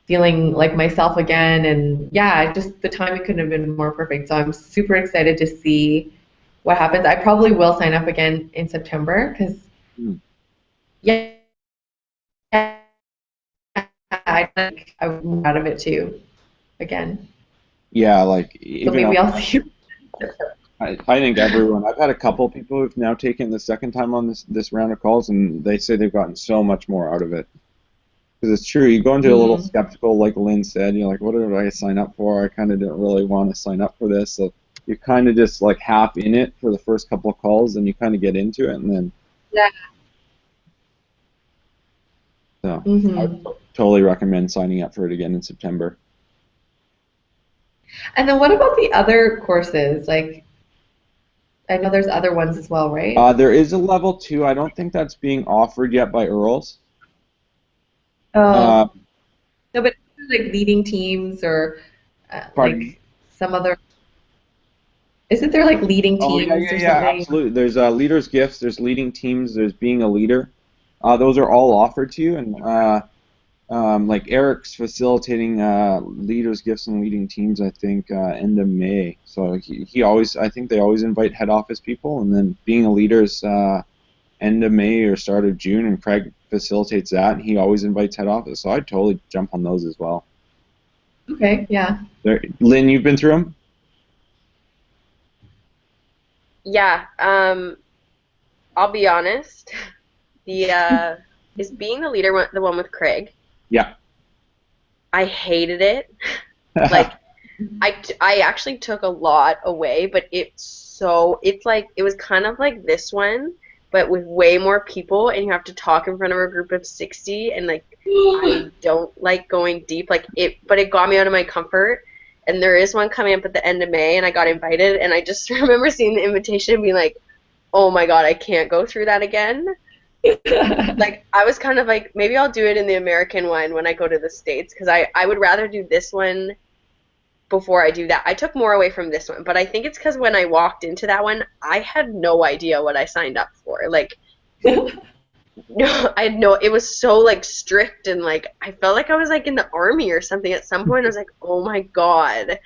feeling like myself again, and yeah, just the timing couldn't have been more perfect. So I'm super excited to see what happens. I probably will sign up again in September because hmm, yeah, I think I would move out of it too again. Yeah, like So even maybe I'll see. I think everyone. I've had a couple people who've now taken the second time on this round of calls, and they say they've gotten so much more out of it. Because it's true, you go into a little Mm. skeptical, like Lynn said. You're like, what did I sign up for? I kind of didn't really want to sign up for this. So you're kind of just like half in it for the first couple of calls, and you kind of get into it, and then Yeah. so I would Hmm. totally recommend signing up for it again in September. And then what about the other courses? Like, I know there's other ones as well, right? There is a level 2. I don't think that's being offered yet by Earls. Uh, Oh, no, but like leading teams or Pardon me. like some other. Isn't there like leading Oh yeah, teams yeah, or yeah, something? absolutely. There's leaders gifts. There's leading teams. There's being a leader. Those are all offered to you, and like Eric's facilitating leaders gifts and leading teams. I think end of May. So he always. I think they always invite head office people, and then being a leader is end of May or start of June, and Craig facilitates that, and he always invites head office. So I'd totally jump on those as well. Okay, yeah. Lynn, you've been through them? Yeah. I'll be honest. The is being the leader the one with Craig? Yeah. I hated it. Like I actually took a lot away, but it's like it was kind of like this one, but with way more people, and you have to talk in front of a group of 60, and like I don't like going deep, like it, but it got me out of my comfort. And there is one coming up at the end of May, and I got invited, and I just remember seeing the invitation and being like, oh my God, I can't go through that again. Like I was kind of like maybe I'll do it in the American one when I go to the States, because I would rather do this one before I do that. I took more away from this one, but I think it's because when I walked into that one, I had no idea what I signed up for. Like, no, I had no. It was so like strict, and like I felt like I was like in the army or something. At some point, I was like, oh my God.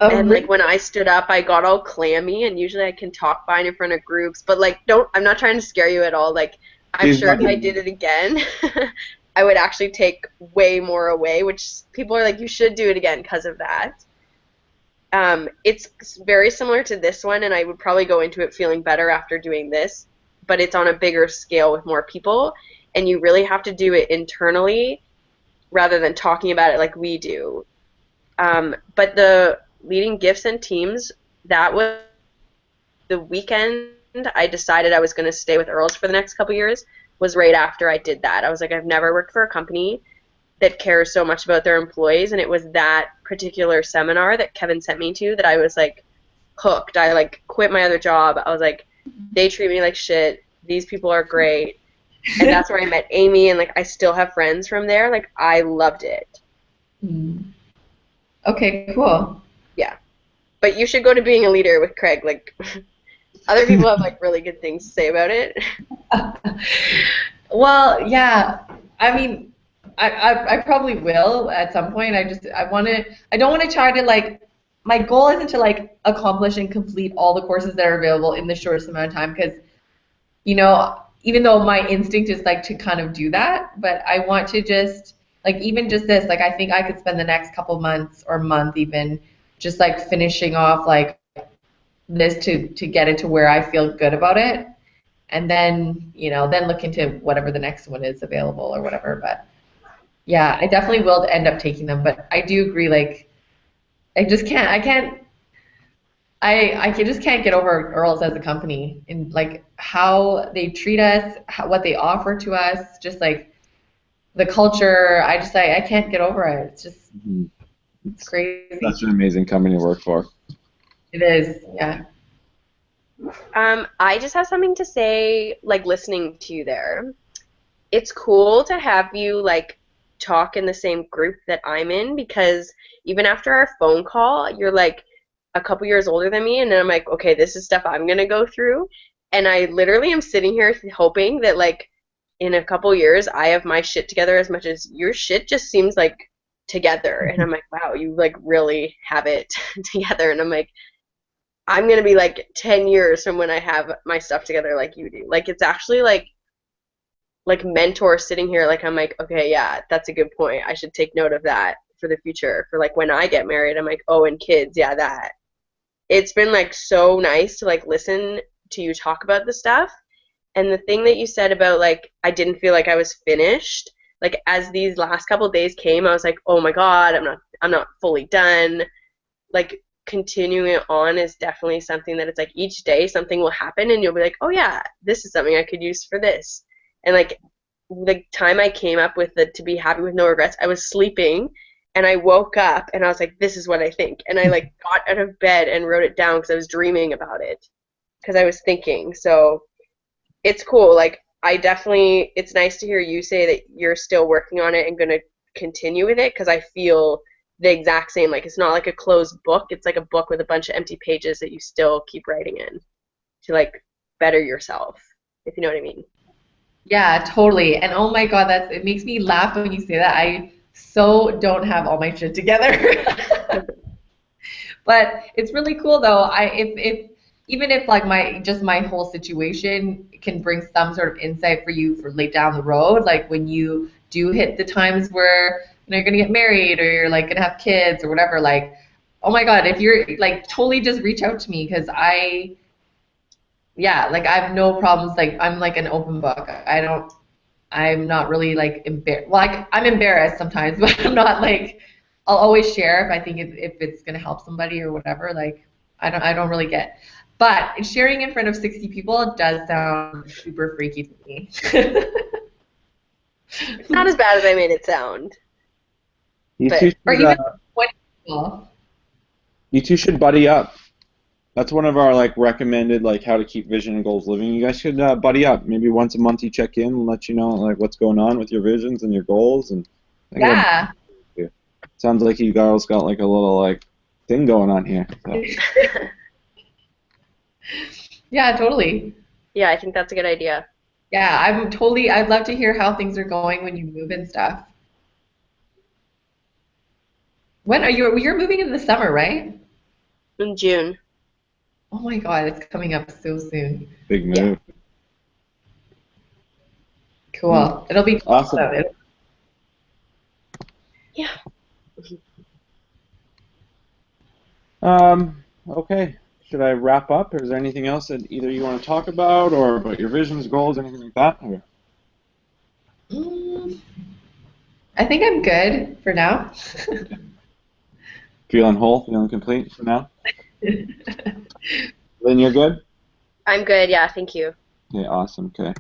Oh, And like really? when I stood up, I got all clammy, and usually I can talk fine in front of groups, but like don't. I'm not trying to scare you at all. Like I'm She's sure not if I giving did me. it again, I would actually take way more away. Which people are like, you should do it again because of that. It's very similar to this one, and I would probably go into it feeling better after doing this, but it's on a bigger scale with more people, and you really have to do it internally rather than talking about it like we do. But the leading gifts and teams, that was the weekend I decided I was going to stay with Earls for the next couple years, was right after I did that. I was like, I've never worked for a company that cares so much about their employees, and it was that particular seminar that Kevin sent me to that I was like hooked. I like quit my other job. I was like, they treat me like shit. These people are great. And that's where I met Amy, and like I still have friends from there. Like I loved it. Hmm. Okay, cool. Yeah. But you should go to being a leader with Craig. Like other people have like really good things to say about it. Well, yeah. I mean, I probably will at some point. I don't want to try to like, my goal isn't to like accomplish and complete all the courses that are available in the shortest amount of time because, even though my instinct is like to kind of do that, but I want to just like even just this, like I think I could spend the next couple months or month even just like finishing off like this to get it to where I feel good about it and then then look into whatever the next one is available or whatever. But yeah, I definitely will end up taking them. But I do agree, like I just can't get over Earls as a company and like how they treat us, what they offer to us, just like the culture. I can't get over it. It's just Mhm. it's It's crazy. such an amazing company to work for. It is, yeah. I just have something to say, like listening to you there. It's cool to have you like talk in the same group that I'm in, because even after our phone call, you're like a couple years older than me, and then I'm like, okay, this is stuff I'm gonna go through. And I literally am sitting here hoping that like in a couple years I have my shit together as much as your shit just seems like together. And I'm like, wow, you like really have it together. And I'm like, I'm gonna be like 10 years from when I have my stuff together like you do. Like it's actually like mentor sitting here, like I'm like, okay, yeah, that's a good point. I should take note of that for the future. For like when I get married, I'm like, oh, and kids, yeah, that. It's been like so nice to like listen to you talk about the stuff. And the thing that you said about like I didn't feel like I was finished, like as these last couple of days came, I was like, oh my God, I'm not fully done. Like continuing it on is definitely something that it's like each day something will happen and you'll be like, oh yeah, this is something I could use for this. And like the time I came up with the to be happy with no regrets, I was sleeping and I woke up and I was like, this is what I think. And I like got out of bed and wrote it down because I was dreaming about it because I was thinking. So it's cool. Like I definitely, it's nice to hear you say that you're still working on it and going to continue with it because I feel the exact same. Like it's not like a closed book. It's like a book with a bunch of empty pages that you still keep writing in to like better yourself, if you know what I mean. Yeah, totally. And oh my God, it makes me laugh when you say that. I so don't have all my shit together. But it's really cool though. If even if like my whole situation can bring some sort of insight for you for late down the road, like when you do hit the times where you're gonna get married or you're like gonna have kids or whatever, like oh my God, if you're like totally just reach out to me because yeah, like I have no problems. Like I'm like an open book. I'm not really like embarrassed. Like I'm embarrassed sometimes, but I'm not like. I'll always share if I think if it's gonna help somebody or whatever. Like I don't really get. But sharing in front of 60 people does sound super freaky to me. It's not as bad as I made it sound. You But two Or should, even 20 people. you two should buddy up. That's one of our like recommended like how to keep vision and goals living. You guys should buddy up. Maybe once a month you check in and let you know like what's going on with your visions and your goals. And I think Yeah. that sounds like you girls got like a little like thing going on here. So. Yeah, totally. Yeah, I think that's a good idea. Yeah, I'd love to hear how things are going when you move and stuff. When are you're moving in the summer, right? In June. Oh my God, it's coming up so soon. Big Yeah. move. Cool. It'll be Awesome. awesome. Yeah. Okay. Should I wrap up, or is there anything else that either you want to talk about, or about your visions, goals, anything like that? Or Mm, I think I'm good for now. feeling whole, feeling complete for now? Then you're good? I'm good. Yeah, thank you. Okay, awesome. Okay.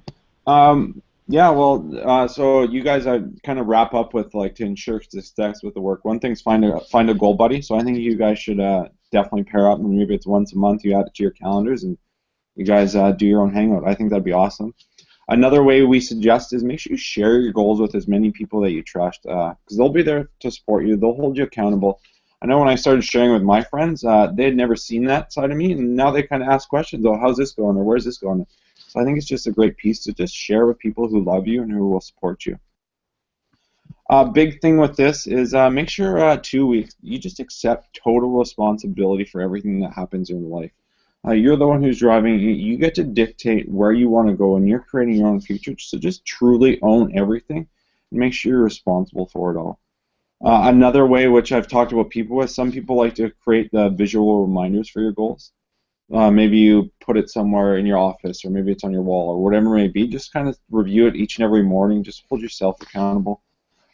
Yeah, well, so you guys, I kind of wrap up with like to ensure success with the work. One thing's find a goal buddy. So I think you guys should definitely pair up, and maybe it's once a month. You add it to your calendars, and you guys do your own hangout. I think that'd be awesome. Another way we suggest is make sure you share your goals with as many people that you trust, because they'll be there to support you. They'll hold you accountable. I know when I started sharing with my friends, they had never seen that side of me, and now they kind of ask questions. Oh, how's this going, or where's this going? So I think it's just a great piece to just share with people who love you and who will support you. Big thing with this is make sure 2 weeks you just accept total responsibility for everything that happens in life. You're the one who's driving. You get to dictate where you want to go, and you're creating your own future. So just truly own everything and make sure you're responsible for it all. Another way, which I've talked about people with, some people like to create the visual reminders for your goals. Maybe you put it somewhere in your office, or maybe it's on your wall, or whatever it may be. Just kind of review it each and every morning. Just hold yourself accountable.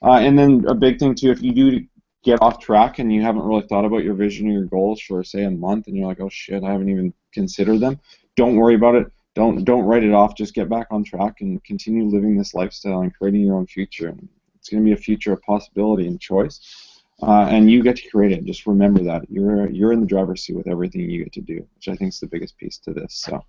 And then a big thing too, if you do get off track and you haven't really thought about your vision or your goals for say a month, and you're like, oh shit, I haven't even considered them. Don't worry about it. Don't write it off. Just get back on track and continue living this lifestyle and creating your own future. It's going to be a future of possibility and choice. And you get to create it. Just remember that you're in the driver's seat with everything you get to do, which I think is the biggest piece to this. So,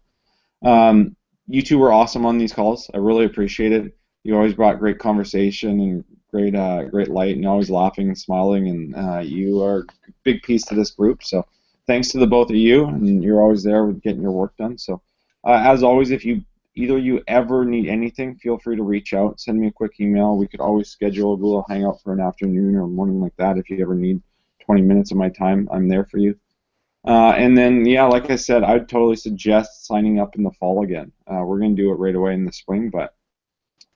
you two were awesome on these calls. I really appreciate it. You always brought great conversation and great light, and always laughing and smiling. And you are a big piece to this group. So, thanks to the both of you, and you're always there with getting your work done. So, as always, if either you ever need anything, feel free to reach out. Send me a quick email. We could always schedule a little hangout for an afternoon or a morning like that. If you ever need 20 minutes of my time, I'm there for you. And then, yeah, like I said, I'd totally suggest signing up in the fall again. We're going to do it right away in the spring, but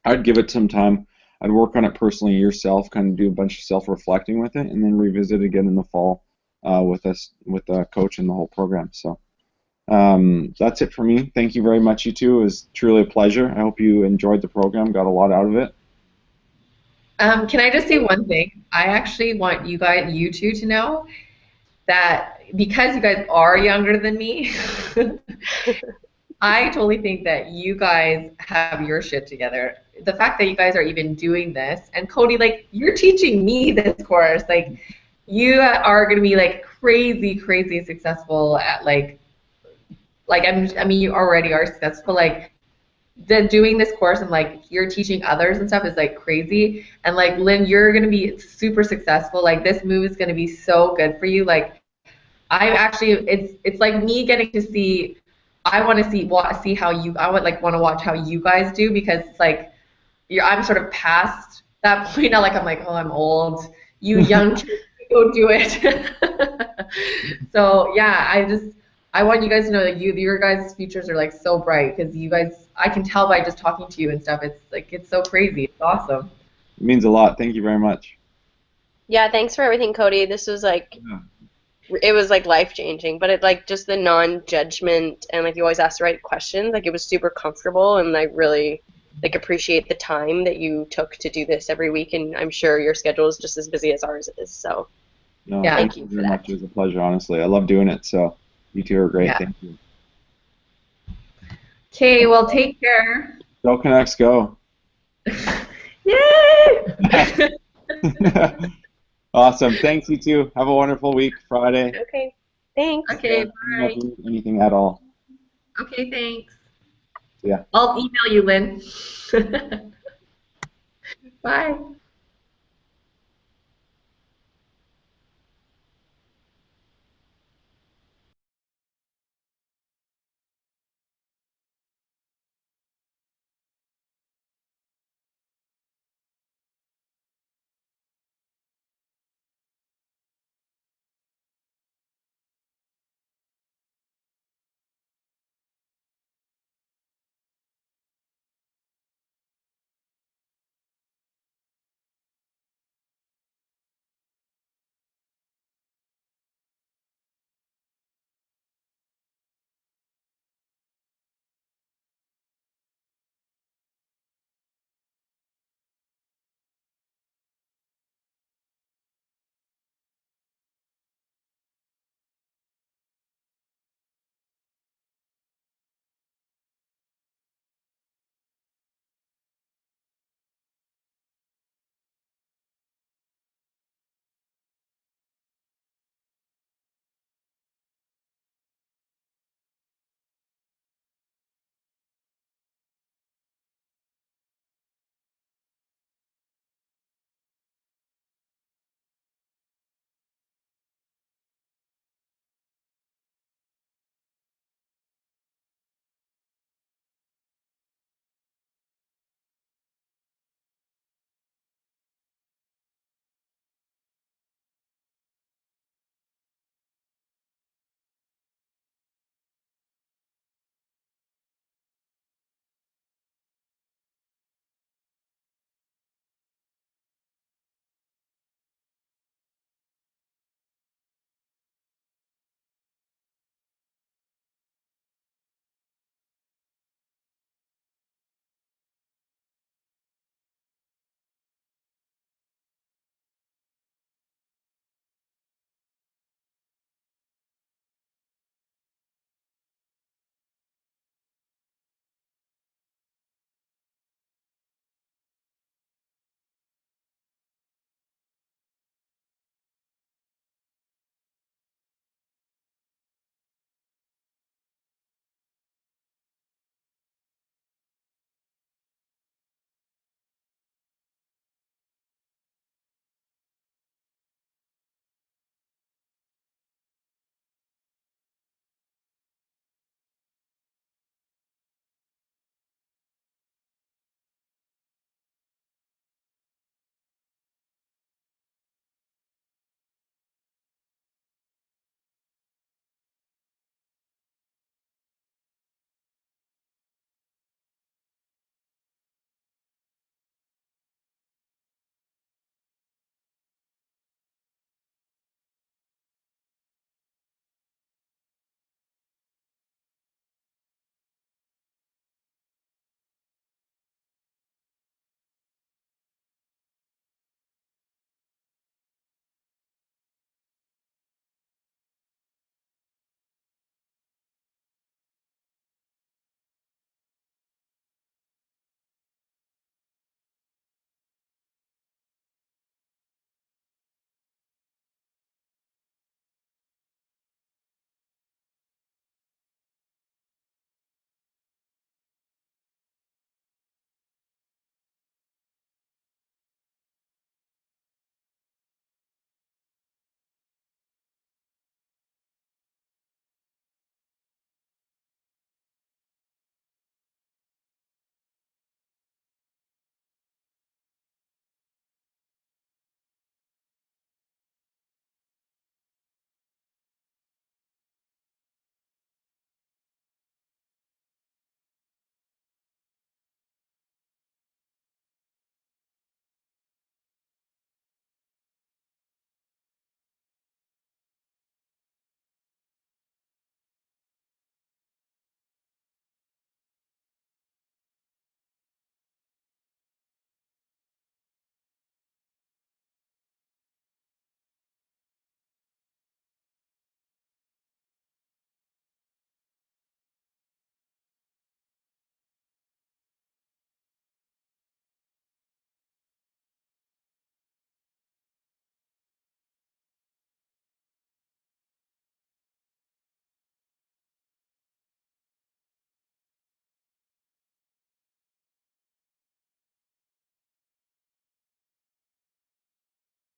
I'd give it some time. I'd work on it personally yourself, kind of do a bunch of self-reflecting with it, and then revisit again in the fall with the coach and the whole program. So that's it for me. Thank you very much, you two. It was truly a pleasure. I hope you enjoyed the program, got a lot out of it. Can I just say one thing? I actually want you two to know that because you guys are younger than me, I totally think that you guys have your shit together. The fact that you guys are even doing this, and Cody, like, you're teaching me this course, like, you are gonna be like crazy, crazy successful at I mean, you already are successful. Like, doing this course and like you're teaching others and stuff is like crazy. And like Lynn, you're gonna be super successful. Like, this move is gonna be so good for you. Like, I actually, it's like me getting to see. I want to see how you. I would like want to watch how you guys do, because it's like I'm sort of past that point now. Like, I'm like, oh, I'm old. You young kids, go do it. So yeah, I want you guys to know that your guys' futures are like so bright, because you guys, I can tell by just talking to you and stuff. It's like, it's so crazy. It's awesome. It means a lot. Thank you very much. Yeah, thanks for everything, Cody. This was like, Yeah. it was like life changing, but it like just the non-judgment, and like you always ask the right questions. Like, it was super comfortable, and I really like appreciate the time that you took to do this every week, and I'm sure your schedule is just as busy as ours is. So No, Yeah. thank thank you you for very that. much. It was a pleasure, honestly. I love doing it. So you two are great. Yeah. Thank you. Okay, well, take care. Go Canucks, go. Yay! Awesome. Thanks, you two. Have a wonderful week, Friday. Okay, thanks. Okay, Let me know if bye. you need anything at all. Okay, thanks. Yeah. I'll email you, Lynn. Bye.